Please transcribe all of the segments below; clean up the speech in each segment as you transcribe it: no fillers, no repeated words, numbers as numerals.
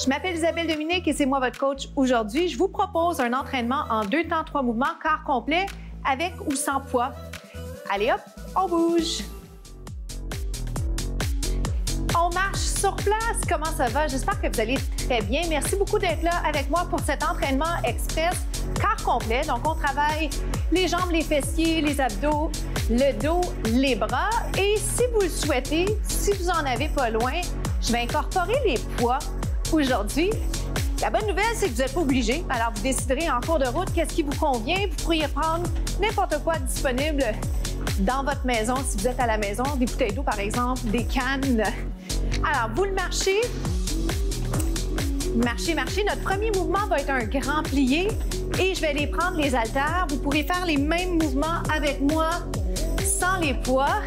Je m'appelle Isabelle Dominique et c'est moi votre coach aujourd'hui. Je vous propose un entraînement en 2 temps 3 mouvements, corps complet, avec ou sans poids. Allez hop, on bouge. On marche sur place. Comment ça va? J'espère que vous allez très bien. Merci beaucoup d'être là avec moi pour cet entraînement express corps complet. Donc, on travaille les jambes, les fessiers, les abdos, le dos, les bras. Et si vous le souhaitez, si vous en avez pas loin, je vais incorporer les poids aujourd'hui. La bonne nouvelle, c'est que vous n'êtes pas obligé. Alors, vous déciderez en cours de route qu'est-ce qui vous convient. Vous pourriez prendre n'importe quoi disponible dans votre maison, si vous êtes à la maison, des bouteilles d'eau, par exemple, des cannes. Alors, vous le marchez. Marchez, marchez. Notre premier mouvement va être un grand plié et je vais aller prendre les haltères. Vous pourrez faire les mêmes mouvements avec moi sans les poids.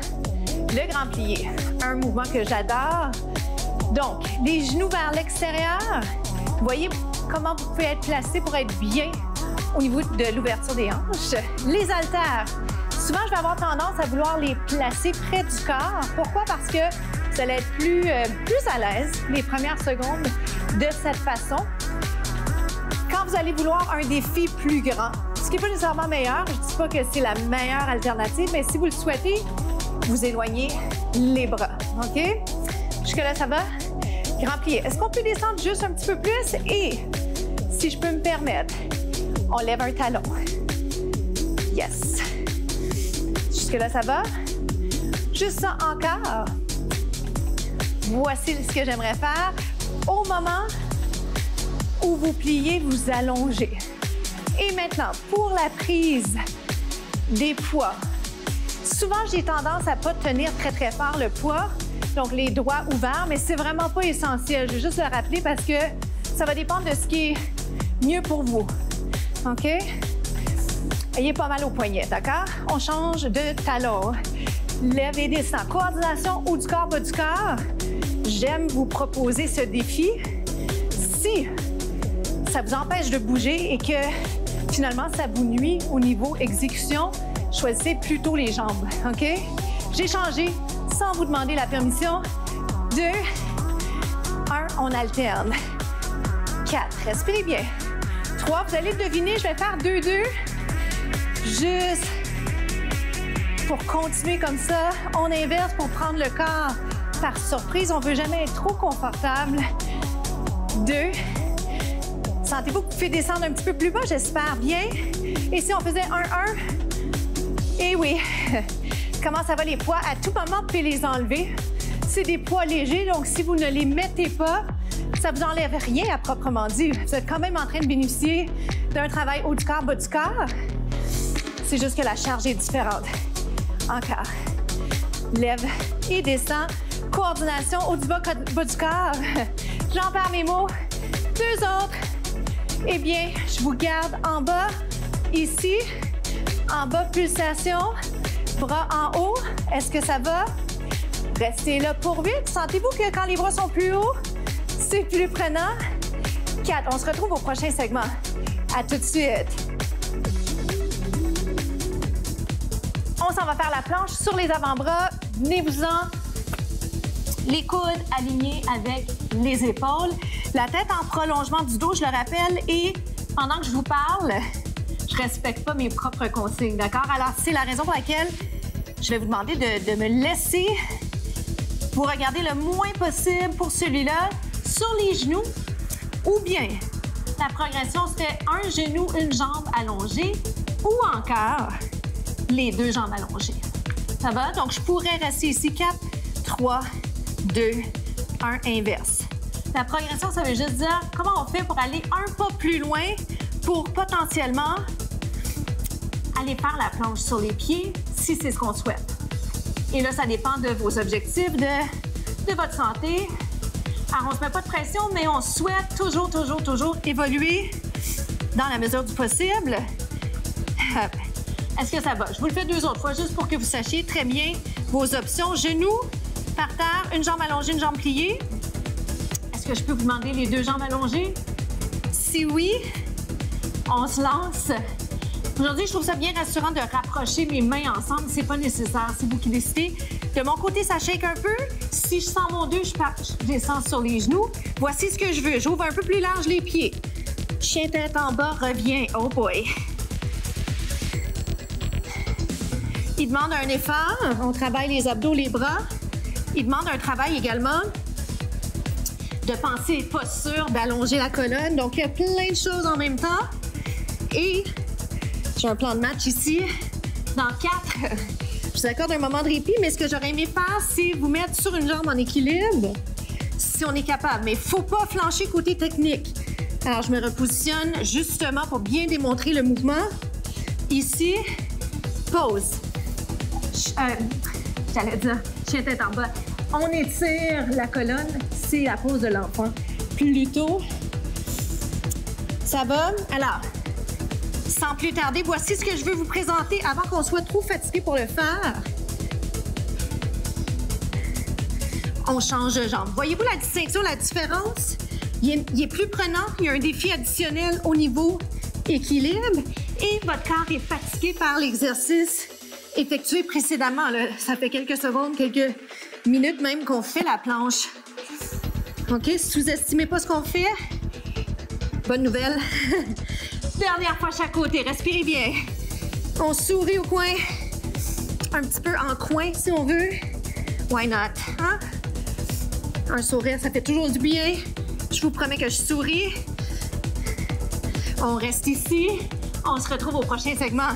Le grand plié, un mouvement que j'adore. Donc, les genoux vers l'extérieur. Vous voyez comment vous pouvez être placé pour être bien au niveau de l'ouverture des hanches. Les haltères. Souvent, je vais avoir tendance à vouloir les placer près du corps. Pourquoi? Parce que vous allez être plus à l'aise les premières secondes de cette façon. Quand vous allez vouloir un défi plus grand, ce qui n'est pas nécessairement meilleur, je ne dis pas que c'est la meilleure alternative, mais si vous le souhaitez, vous éloignez les bras. OK? Jusque-là, ça va? Grand plié. Est-ce qu'on peut descendre juste un petit peu plus? Et, si je peux me permettre, on lève un talon. Yes. Jusque-là, ça va? Juste ça encore. Voici ce que j'aimerais faire. Au moment où vous pliez, vous allongez. Et maintenant, pour la prise des poids, souvent, j'ai tendance à ne pas tenir très, très fort le poids. Donc, les doigts ouverts, mais c'est vraiment pas essentiel. Je vais juste le rappeler parce que ça va dépendre de ce qui est mieux pour vous. OK? Ayez pas mal aux poignets, d'accord? On change de talon. Lève et descend. Coordination haut du corps, bas du corps. J'aime vous proposer ce défi. Si ça vous empêche de bouger et que finalement ça vous nuit au niveau exécution, choisissez plutôt les jambes, OK? J'ai changé sans vous demander la permission. 2, 1, on alterne. 4, respirez bien. 3, vous allez deviner, je vais faire 2, 2. Juste pour continuer comme ça, on inverse pour prendre le corps par surprise. On ne veut jamais être trop confortable. 2. Sentez-vous que vous pouvez descendre un petit peu plus bas, j'espère bien. Et si on faisait 1, 1? Eh oui. Comment ça va les poids? À tout moment, vous pouvez les enlever. C'est des poids légers, donc si vous ne les mettez pas, ça ne vous enlève rien à proprement dit. Vous êtes quand même en train de bénéficier d'un travail haut du corps, bas du corps. C'est juste que la charge est différente. Encore. Lève et descend. Coordination haut du bas du corps. J'en perds mes mots. 2 autres. Eh bien, je vous garde en bas. Ici. En bas, pulsation. Bras en haut. Est-ce que ça va? Restez là pour 8. Sentez-vous que quand les bras sont plus hauts, c'est plus prenant? 4. On se retrouve au prochain segment. À tout de suite. On s'en va faire la planche sur les avant-bras. Venez-vous-en. Les coudes alignés avec les épaules. La tête en prolongement du dos, je le rappelle. Et pendant que je vous parle, je ne respecte pas mes propres consignes, d'accord? Alors, c'est la raison pour laquelle je vais vous demander de me laisser vous regarder le moins possible pour celui-là sur les genoux. Ou bien, la progression serait un genou, une jambe allongée. Ou encore, les 2 jambes allongées. Ça va? Donc, je pourrais rester ici. 4, 3, 2, 1, inverse. La progression, ça veut juste dire comment on fait pour aller un pas plus loin pour potentiellement aller faire la planche sur les pieds si c'est ce qu'on souhaite. Et là, ça dépend de vos objectifs, de votre santé. Alors, on ne se met pas de pression, mais on souhaite toujours évoluer dans la mesure du possible. Est-ce que ça va? Je vous le fais 2 autres fois, juste pour que vous sachiez très bien vos options. Genoux par terre, une jambe allongée, une jambe pliée. Est-ce que je peux vous demander les 2 jambes allongées? Si oui, on se lance. Aujourd'hui, je trouve ça bien rassurant de rapprocher mes mains ensemble. C'est pas nécessaire, c'est vous qui décidez. De mon côté, ça shake un peu. Si je sens mon 2, je descends sur les genoux. Voici ce que je veux. J'ouvre un peu plus large les pieds. Chien tête en bas, reviens. Oh boy. Il demande un effort. On travaille les abdos, les bras. Il demande un travail également de penser posture, d'allonger la colonne. Donc, il y a plein de choses en même temps. Et j'ai un plan de match ici. Dans 4, je vous accorde un moment de répit, mais ce que j'aurais aimé faire, c'est vous mettre sur une jambe en équilibre, si on est capable. Mais il ne faut pas flancher côté technique. Alors, je me repositionne justement pour bien démontrer le mouvement. Ici, pause. J'allais dire, chien tête en bas. On étire la colonne, c'est la pose de l'enfant. Plutôt, ça va? Alors, sans plus tarder, voici ce que je veux vous présenter avant qu'on soit trop fatigué pour le faire. On change de jambe. Voyez-vous la distinction, la différence? Il est plus prenant, il y a un défi additionnel au niveau équilibre et votre corps est fatigué par l'exercice effectué précédemment. Là. Ça fait quelques secondes, quelques minutes même qu'on fait la planche. OK? Si vous n'estimez pas ce qu'on fait, bonne nouvelle. Dernière fois chaque côté, respirez bien. On sourit au coin, un petit peu en coin si on veut. Why not? Hein? Un sourire, ça fait toujours du bien. Je vous promets que je souris. On reste ici. On se retrouve au prochain segment.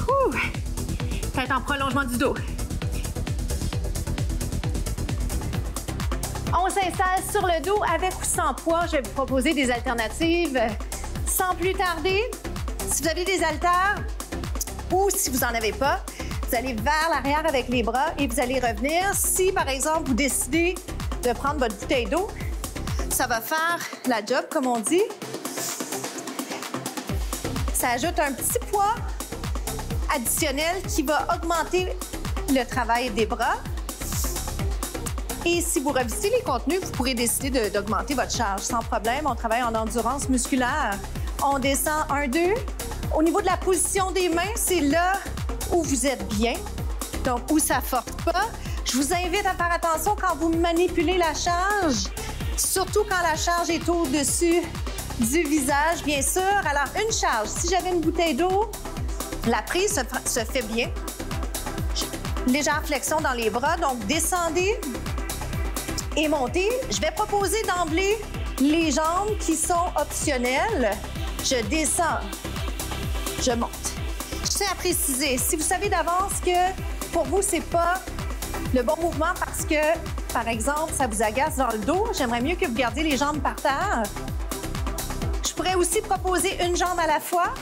Ouh. Tête en prolongement du dos. On s'installe sur le dos avec ou sans poids. Je vais vous proposer des alternatives. Sans plus tarder, si vous avez des haltères ou si vous n'en avez pas, vous allez vers l'arrière avec les bras et vous allez revenir. Si, par exemple, vous décidez de prendre votre bouteille d'eau, ça va faire la job, comme on dit. Ça ajoute un petit poids additionnel qui va augmenter le travail des bras. Et si vous revisitez les contenus, vous pourrez décider d'augmenter votre charge sans problème. On travaille en endurance musculaire. On descend 1, 2. Au niveau de la position des mains, c'est là où vous êtes bien, donc où ça ne force pas. Je vous invite à faire attention quand vous manipulez la charge, surtout quand la charge est au-dessus du visage, bien sûr. Alors, une charge, si j'avais une bouteille d'eau, la prise se fait bien. Légère flexion dans les bras, donc descendez et montez. Je vais proposer d'emblée les jambes qui sont optionnelles. Je descends, je monte. Je tiens à préciser, si vous savez d'avance que pour vous, c'est pas le bon mouvement parce que, par exemple, ça vous agace dans le dos, j'aimerais mieux que vous gardiez les jambes par terre. Je pourrais aussi proposer une jambe à la fois.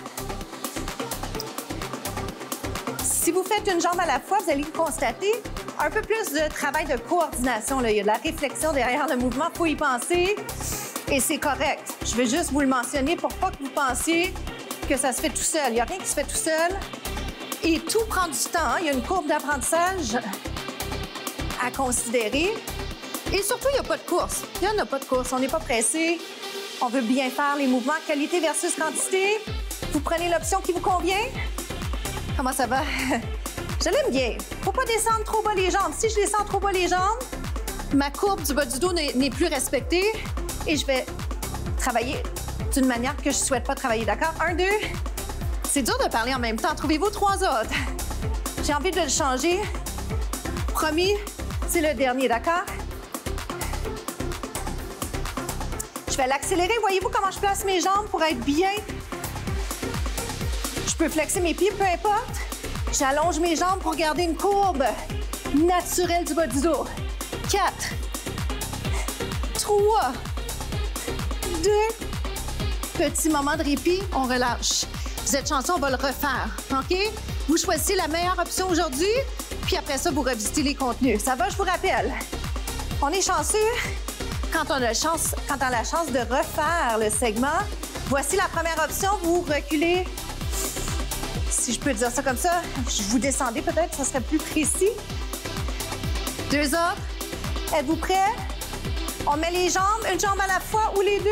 Si vous faites une jambe à la fois, vous allez constater un peu plus de travail de coordination. Là. Il y a de la réflexion derrière le mouvement, il faut y penser et c'est correct. Je veux juste vous le mentionner pour pas que vous pensiez que ça se fait tout seul. Il n'y a rien qui se fait tout seul et tout prend du temps. Hein. Il y a une courbe d'apprentissage à considérer et surtout, il n'y a pas de course. Il n'y en a pas de course. On n'est pas pressé. On veut bien faire les mouvements qualité versus quantité. Vous prenez l'option qui vous convient. Comment ça va? Je l'aime bien. Faut pas descendre trop bas les jambes. Si je descends trop bas les jambes, ma courbe du bas du dos n'est plus respectée et je vais travailler d'une manière que je souhaite pas travailler, d'accord? 1, 2. C'est dur de parler en même temps. Trouvez-vous 3 autres. J'ai envie de le changer. Promis, c'est le dernier, d'accord? Je vais l'accélérer. Voyez-vous comment je place mes jambes pour être bien? Je peux flexer mes pieds, peu importe. J'allonge mes jambes pour garder une courbe naturelle du bas du dos. 4, 3, 2. Petit moment de répit, on relâche. Vous êtes chanceux, on va le refaire, OK? Vous choisissez la meilleure option aujourd'hui, puis après ça, vous revisitez les contenus. Ça va, je vous rappelle? On est chanceux quand on a la chance de refaire le segment. Voici la première option, vous reculez. Si je peux dire ça comme ça, vous descendez peut-être, ça serait plus précis. 2 autres. Êtes-vous prêts? On met les jambes, une jambe à la fois ou les deux.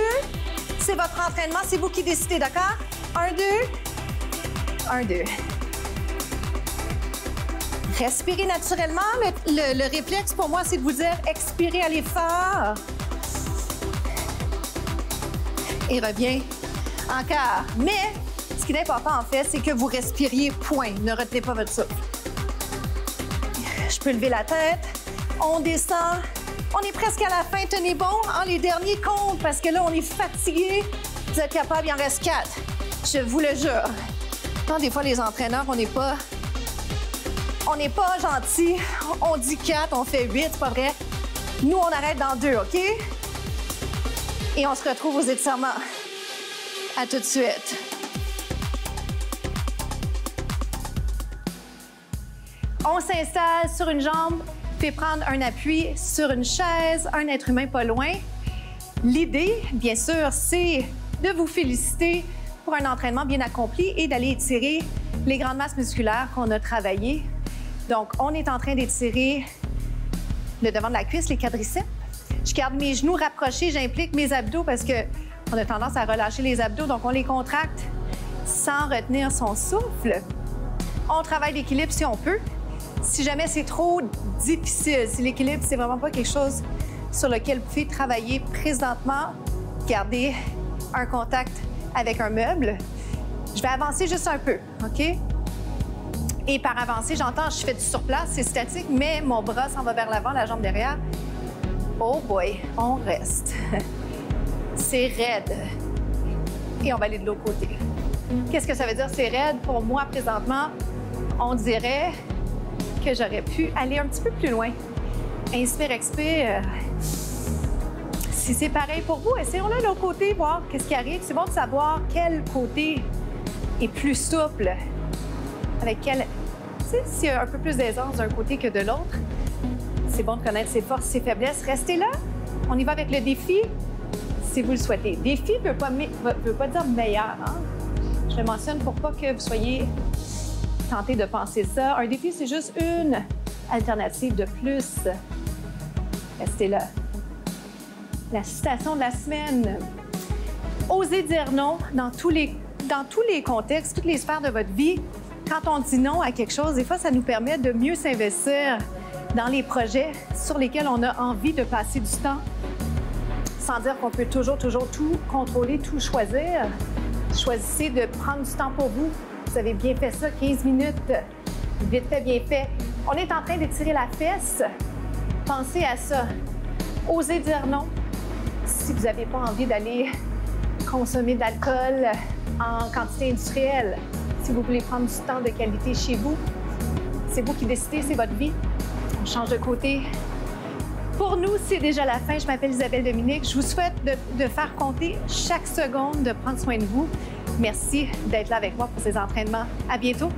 C'est votre entraînement, c'est vous qui décidez, d'accord? 1, 2. 1, 2. Respirez naturellement. Le réflexe pour moi, c'est de vous dire expirez à l'effort. Et reviens encore. Mais ce qui est important, en fait, c'est que vous respiriez, point. Ne retenez pas votre souffle. Je peux lever la tête. On descend. On est presque à la fin. Tenez bon. Les derniers comptes, parce que là, on est fatigué. Vous êtes capable, il en reste 4. Je vous le jure. Non, des fois, les entraîneurs, on n'est pas gentils. On dit 4, on fait 8, c'est pas vrai. Nous, on arrête dans 2, OK? Et on se retrouve aux étirements. À tout de suite. On s'installe sur une jambe, puis prendre un appui sur une chaise, un être humain pas loin. L'idée, bien sûr, c'est de vous féliciter pour un entraînement bien accompli et d'aller étirer les grandes masses musculaires qu'on a travaillées. Donc, on est en train d'étirer le devant de la cuisse, les quadriceps. Je garde mes genoux rapprochés, j'implique mes abdos parce qu'on a tendance à relâcher les abdos, donc on les contracte sans retenir son souffle. On travaille l'équilibre si on peut. Si jamais c'est trop difficile, si l'équilibre, c'est vraiment pas quelque chose sur lequel vous pouvez travailler présentement, gardez un contact avec un meuble. Je vais avancer juste un peu, OK? Et par avancer, j'entends, je fais du surplace, c'est statique, mais mon bras s'en va vers l'avant, la jambe derrière. Oh boy, on reste. C'est raide. Et on va aller de l'autre côté. Qu'est-ce que ça veut dire, c'est raide? Pour moi, présentement, on dirait que j'aurais pu aller un petit peu plus loin. Inspire, expire. Si c'est pareil pour vous, essayons-le de l'autre côté, voir qu'est-ce qui arrive. C'est bon de savoir quel côté est plus souple, avec quel... Tu sais, s'il y a un peu plus d'aisance d'un côté que de l'autre, c'est bon de connaître ses forces, ses faiblesses. Restez là. On y va avec le défi, si vous le souhaitez. Défi ne veut pas dire meilleur. Hein? Je le mentionne pour pas que vous soyez tentés de penser ça. Un défi, c'est juste une alternative de plus. Restez là. La citation de la semaine. Osez dire non dans tous les contextes, toutes les sphères de votre vie. Quand on dit non à quelque chose, des fois, ça nous permet de mieux s'investir dans les projets sur lesquels on a envie de passer du temps, sans dire qu'on peut toujours tout contrôler, tout choisir. Choisissez de prendre du temps pour vous. Vous avez bien fait ça, 15 minutes. Vite fait, bien fait. On est en train d'étirer la fesse. Pensez à ça. Osez dire non. Si vous n'avez pas envie d'aller consommer de l'alcool en quantité industrielle, si vous voulez prendre du temps de qualité chez vous, c'est vous qui décidez, c'est votre vie. On change de côté. Pour nous, c'est déjà la fin. Je m'appelle Isabelle Dominique. Je vous souhaite de faire compter chaque seconde, de prendre soin de vous. Merci d'être là avec moi pour ces entraînements. À bientôt.